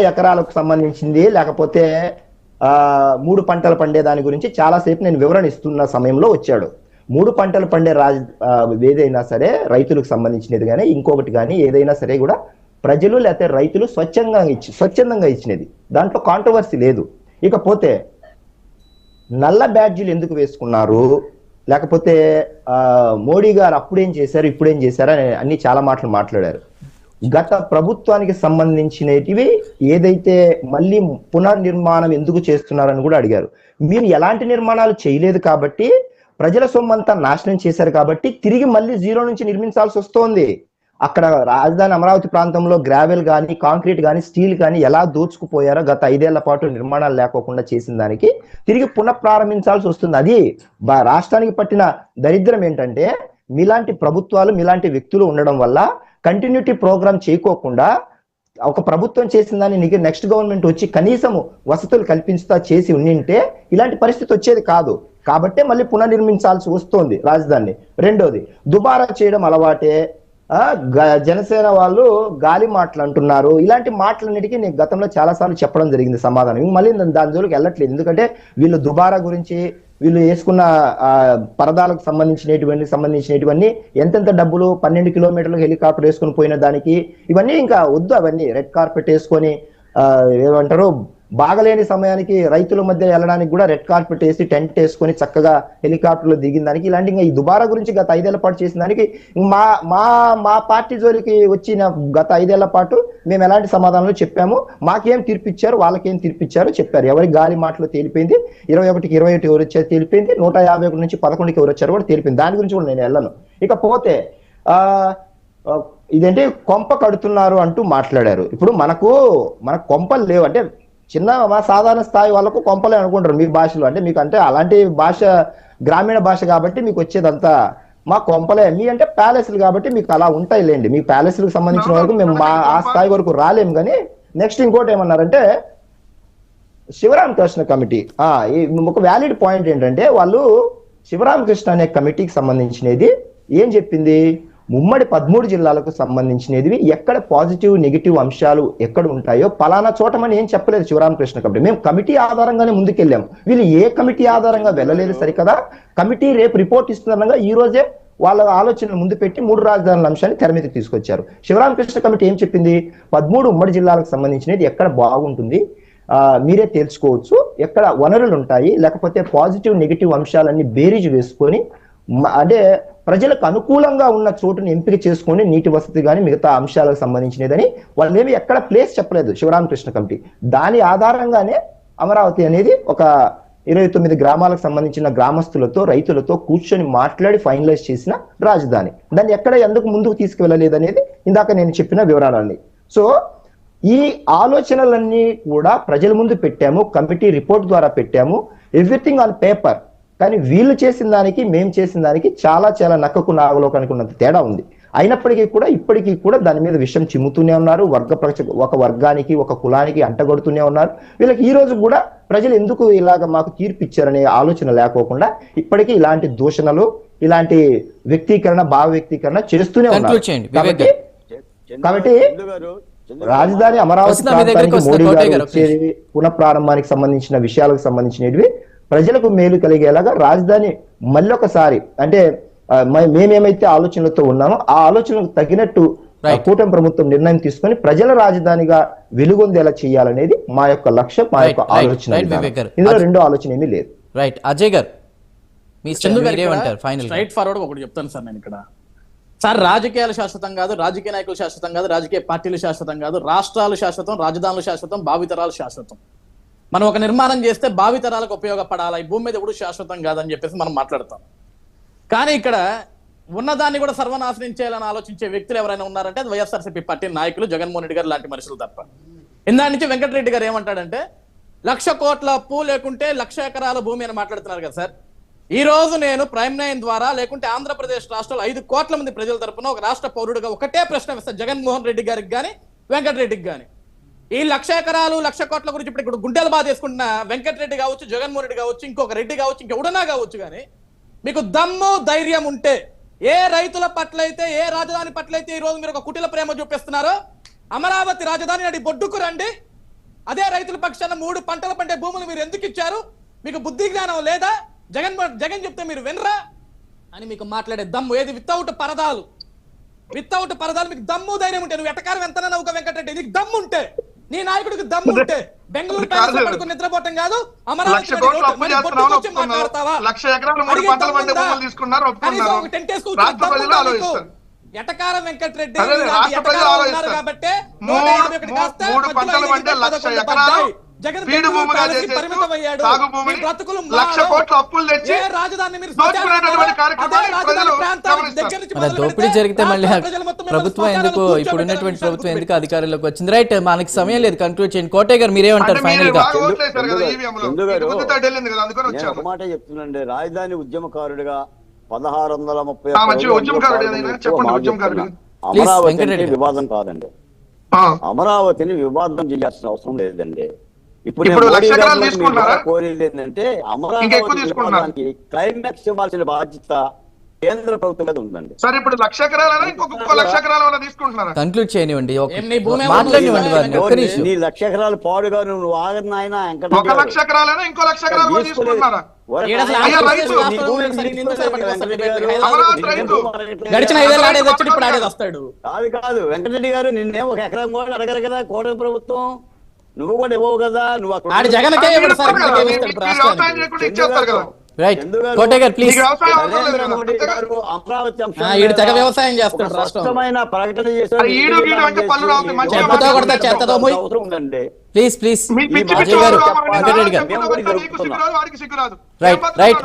ఎకరాలకు సంబంధించింది లేకపోతే 3 పంటలు పండే దాని గురించి చాలాసేపు నేను వివరణ ఇస్తున్న సమయంలో వచ్చాడు. 3 పంటలు పండే ఏదైనా సరే రైతులకు సంబంధించినది కానీ ఇంకొకటి కానీ ఏదైనా సరే కూడా ప్రజలు లేకపోతే రైతులు స్వచ్ఛందంగా ఇచ్చినది, దాంట్లో కాంట్రవర్సీ లేదు. ఇకపోతే నల్ల బ్యాడ్జీలు ఎందుకు వేసుకున్నారు, లేకపోతే మోడీ గారు అప్పుడేం చేశారు ఇప్పుడేం చేశారు అని అన్ని చాలా మాటలు మాట్లాడారు. గత ప్రభుత్వానికి సంబంధించినవి ఏదైతే మళ్ళీ పునర్నిర్మాణం ఎందుకు చేస్తున్నారని కూడా అడిగారు. మీరు ఎలాంటి నిర్మాణాలు చేయలేదు కాబట్టి, ప్రజల సొమ్మంతా నాశనం చేశారు కాబట్టి తిరిగి మళ్ళీ జీరో నుంచి నిర్మించాల్సి వస్తోంది. అక్కడ రాజధాని అమరావతి ప్రాంతంలో గ్రావెల్ కానీ కాంక్రీట్ కానీ స్టీల్ కానీ ఎలా దోచుకుపోయారో గత 5 ఏళ్ల పాటు నిర్మాణాలు లేకోకుండా చేసిన దానికి తిరిగి పునఃప్రారంభించాల్సి వస్తుంది. అది రాష్ట్రానికి పట్టిన దరిద్రం ఏంటంటే మీలాంటి ప్రభుత్వాలు మీలాంటి వ్యక్తులు ఉండడం వల్ల కంటిన్యూటీ ప్రోగ్రామ్ చేయకోకుండా ఒక ప్రభుత్వం చేసిన దాన్ని నెక్స్ట్ గవర్నమెంట్ వచ్చి కనీసము వసతులు కల్పించుతా చేసి ఉండింటే ఇలాంటి పరిస్థితి వచ్చేది కాదు. కాబట్టే మళ్ళీ పునర్నిర్మించాల్సి వస్తోంది రాజధానిని. రెండోది, దుబారా చేయడం అలవాటే. జనసేన వాళ్ళు గాలి మాటలు అంటున్నారు. ఇలాంటి మాటలన్నిటికీ నేను గతంలో చాలాసార్లు చెప్పడం జరిగింది సమాధానం. మళ్ళీ దాని జోలికి వెళ్ళట్లేదు. ఎందుకంటే వీళ్ళు దుబారా గురించి, వీళ్ళు వేసుకున్న పరదాలకు సంబంధించినటువంటి ఎంతెంత డబ్బులు 12 కిలోమీటర్లకు హెలికాప్టర్ వేసుకుని పోయిన దానికి ఇవన్నీ ఇంకా వద్దు. అవన్నీ రెడ్ కార్పెట్ వేసుకొని ఏమంటారు బాగలేని సమయానికి రైతుల మధ్య వెళ్ళడానికి కూడా రెడ్ కార్పెట్ వేసి టెంట్ వేసుకొని చక్కగా హెలికాప్టర్లో దిగిన దానికి ఇలాంటి ఇంకా ఈ దుబారా గురించి గత 5 ఏళ్ల పాటు చేసిన దానికి మా పార్టీ జోలికి వచ్చిన గత 5 ఏళ్ల పాటు మేము ఎలాంటి సమాధానాలు చెప్పాము, మాకేం తీర్పిచ్చారు వాళ్ళకేం తీర్పిచ్చారో చెప్పారు. ఎవరి గాలి మాటలు తేలిపోయింది. 21కి 21 ఎవరు వచ్చారు తేలిపోయింది. 151 నుంచి 11కి ఎవరు వచ్చారు కూడా తేలిపోయింది. దాని గురించి కూడా నేను వెళ్ళను. ఇకపోతే ఇదేంటి కొంప కడుతున్నారు అంటూ మాట్లాడారు. ఇప్పుడు మన కొంపలు లేవు అంటే చిన్న సాధారణ స్థాయి వాళ్ళకు కొంపలే అనుకుంటారు మీ భాషలో. అంటే మీకు అంటే అలాంటి భాష గ్రామీణ భాష కాబట్టి మీకు వచ్చేదంతా మా కొంపలే. మీ అంటే ప్యాలెస్లు కాబట్టి మీకు అలా ఉంటాయి లేండి. మీ ప్యాలెస్లకు సంబంధించిన వరకు మేము ఆ స్థాయి వరకు రాలేము. కానీ నెక్స్ట్ ఇంకోటి ఏమన్నారంటే శివరామకృష్ణ కమిటీ. ఒక వ్యాలిడ్ పాయింట్ ఏంటంటే వాళ్ళు శివరామకృష్ణ అనే కమిటీకి సంబంధించినది ఏం చెప్పింది, ఉమ్మడి 13 జిల్లాలకు సంబంధించినవి ఎక్కడ పాజిటివ్ నెగిటివ్ అంశాలు ఎక్కడ ఉంటాయో పలానా చోటమని ఏం చెప్పలేదు శివరామకృష్ణ కమిటీ. మేము కమిటీ ఆధారంగానే ముందుకెళ్ళాము. వీళ్ళు ఏ కమిటీ ఆధారంగా వెళ్ళలేదు సరికదా. కమిటీ రేపు రిపోర్ట్ ఇస్తుందనగా ఈ రోజే వాళ్ళ ఆలోచనలు ముందు పెట్టి 3 రాజధానుల అంశాన్ని తెర మీదకి తీసుకొచ్చారు. శివరామకృష్ణ కమిటీ ఏం చెప్పింది, 13 ఉమ్మడి జిల్లాలకు సంబంధించినది ఎక్కడ బాగుంటుంది మీరే తేల్చుకోవచ్చు, ఎక్కడ వనరులు ఉంటాయి, లేకపోతే పాజిటివ్ నెగిటివ్ అంశాలన్నీ బేరీజు వేసుకొని అంటే ప్రజలకు అనుకూలంగా ఉన్న చోటుని ఎంపిక చేసుకొని నీటి వసతి కానీ మిగతా అంశాలకు సంబంధించినదని వాళ్ళు ఏమి ఎక్కడ ప్లేస్ చెప్పలేదు శివరామకృష్ణ కమిటీ. దాని ఆధారంగానే అమరావతి అనేది ఒక 29 గ్రామాలకు సంబంధించిన గ్రామస్తులతో రైతులతో కూర్చొని మాట్లాడి ఫైనలైజ్ చేసిన రాజధాని. దాన్ని ఎక్కడ ఎందుకు ముందుకు తీసుకువెళ్ళలేదు అనేది ఇందాక నేను చెప్పిన వివరాలన్నీ. సో ఈ ఆలోచనలన్నీ కూడా ప్రజల ముందు పెట్టాము, కమిటీ రిపోర్ట్ ద్వారా పెట్టాము, ఎవ్రీథింగ్ ఆన్ పేపర్. కానీ వీళ్ళు చేసిన దానికి మేము చేసిన దానికి చాలా చాలా నక్కకు నాగలోకానికి ఉన్నంత తేడా ఉంది. అయినప్పటికీ కూడా ఇప్పటికీ కూడా దాని మీద విషయం చిమ్ముతూనే ఉన్నారు. ఒక వర్గానికి ఒక కులానికి అంటగొడుతూనే ఉన్నారు. వీళ్ళకి ఈ రోజు కూడా ప్రజలు ఎందుకు ఇలాగ మాకు తీర్పు ఇచ్చారనే ఆలోచన లేకోకుండా ఇప్పటికీ ఇలాంటి దూషణలు ఇలాంటి భావ వ్యక్తీకరణ చేస్తూనే ఉన్నారు. కాబట్టి రాజధాని అమరావతి ప్రాంతానికి మోడీ గారు వచ్చేది పునఃప్రారంభానికి సంబంధించిన విషయాలకు సంబంధించినవి ప్రజలకు మేలు కలిగేలాగా రాజధాని మళ్ళొకసారి అంటే మేమేమైతే ఆలోచనలతో ఉన్నామో ఆ ఆలోచనలకు తగినట్టు కూటమి ప్రభుత్వం నిర్ణయం తీసుకొని ప్రజల రాజధానిగా వెలుగొందేలా చేయాలనేది మా యొక్క లక్ష్యం, మా యొక్క ఆలోచన. ఇందులో రెండో ఆలోచన ఏమీ లేదు. రైట్ అజయ్ గారు, స్ట్రైట్ ఫార్వర్డ్ ఒకటి చెప్తాను సార్. నేను ఇక్కడ సార్ రాజకీయాలు శాశ్వతం కాదు, రాజకీయ నాయకులు శాశ్వతం కాదు, రాజకీయ పార్టీలు శాశ్వతం కాదు, రాష్ట్రాలు శాశ్వతం, రాజధానులు శాశ్వతం, భావితరాలు శాశ్వతం. మనం ఒక నిర్మాణం చేస్తే భావితరాలకు ఉపయోగపడాలి, ఈ భూమి మీద ఎప్పుడు శాశ్వతం కాదని చెప్పేసి మనం మాట్లాడతాం. కానీ ఇక్కడ ఉన్నదాన్ని కూడా సర్వనాశనం చేయాలని ఆలోచించే వ్యక్తులు ఎవరైనా ఉన్నారంటే అది వైఎస్ఆర్సీపీ పార్టీ నాయకులు, జగన్మోహన్ రెడ్డి గారు లాంటి మనుషులు తప్ప. ఇందా నుంచి వెంకటరెడ్డి గారు ఏమంటాడంటే 1,00,000 కోట్ల అప్పు లేకుంటే 1,00,000 ఎకరాల భూమి అని మాట్లాడుతున్నారు కదా సార్. ఈ రోజు నేను ప్రైమ్ 9 ద్వారా లేకుంటే ఆంధ్రప్రదేశ్ రాష్ట్రంలో 5 కోట్ల మంది ప్రజల తరపున ఒక రాష్ట్ర పౌరుడుగా ఒకటే ప్రశ్న వేస్తాను జగన్మోహన్ రెడ్డి గారికి కానీ వెంకటరెడ్డికి కానీ. ఈ 1,00,000 ఎకరాలు 1,00,000 కోట్ల గురించి ఇప్పుడు గుండెలు బాధ చేసుకుంటున్న వెంకటరెడ్డి కావచ్చు, జగన్మోహన్ రెడ్డి కావచ్చు, ఇంకొక రెడ్డి కావచ్చు, ఇంకెవడనా కావచ్చు, కానీ మీకు దమ్ము ధైర్యం ఉంటే ఏ రైతుల పట్ల అయితే ఏ రాజధాని పట్ల అయితే ఈ రోజు మీరు ఒక కుటిల ప్రేమ చూపిస్తున్నారో అమరావతి రాజధాని నాటి బొడ్డుకు రండి, అదే రైతుల పక్షాన 3 పంటలు పండే భూములు మీరు ఎందుకు ఇచ్చారు? మీకు బుద్ధి జ్ఞానం లేదా? జగన్ చెప్తే మీరు వినరా అని మీకు మాట్లాడే దమ్ము ఏది? వితౌట్ పరదాలు మీకు దమ్ము ధైర్యం ఉంటే నువ్వు ఎటకారం ఎంత నవ్వుక వెంకటరెడ్డి, నీకు దమ్ము ఉంటే, నీ నాయకుడికి దమ్ము ఉంటే బెంగళూరు ప్యాలెస్ పడుకుని నిద్రపోవటం కాదు, అమరావతి మాట్లాడతావా? ఎటకారం వెంకటరెడ్డి కాబట్టి దోపిడీ జరిగితే మళ్ళీ ప్రభుత్వం ఎందుకు, ఇప్పుడు ఉన్నటువంటి ప్రభుత్వం ఎందుకు అధికారంలోకి వచ్చింది? రైట్, మనకి సమయం లేదు, కంక్లూడ్ చేయండి. కోటయ్య గారు మీరేమంటారు ఫైనల్ గా? ఒక మాట చెప్తున్నాండి, రాజధాని ఉద్యమకారుడిగా 1630 అమరావతి వివాదం కాదండి, అమరావతిని వివాదం చేయాల్సిన అవసరం లేదండి. ఇప్పుడు కోరేది ఏంటంటే అమరావతి క్లైమాక్స్ ఇవ్వాల్సిన బాధ్యత కేంద్ర ప్రభుత్వం మీద ఉందండి. సార్ ఇప్పుడు 1,00,000 ఎకరాలైనా ఇంకొక 1,00,000 ఎకరాల తీసుకుంటున్నారా? కంక్లూడ్ చేయనివ్వండి, మాట్లాడివ్వండి వారిని. ఒక్క నిమిషం. నీ 1,00,000 ఎకరాలు పాడుగా నువ్వు ఆగని ఆయన 1,00,000 ఎకరాలైనా ఇంకో 1,00,000 ఎకరాలు తీసుకుంటున్నారా? గడిచిన 5 ఏళ్ళు ఆడేది వచ్చి ఇప్పుడు ఆడేది వస్తాడు. కాదు వెంకటరెడ్డి గారు, నిన్నే ఒక ఎకరం కూడా అడగరు కదా కోట ప్రభుత్వం, నువ్వు కూడా ఇవ్వవు కదా. నువ్వు అక్కడ వ్యవసాయం చేస్తాడు, స్పష్టమైన ప్రకటన చేశారు. ప్లీజ్ వెంకటరెడ్డి గారు రైట్.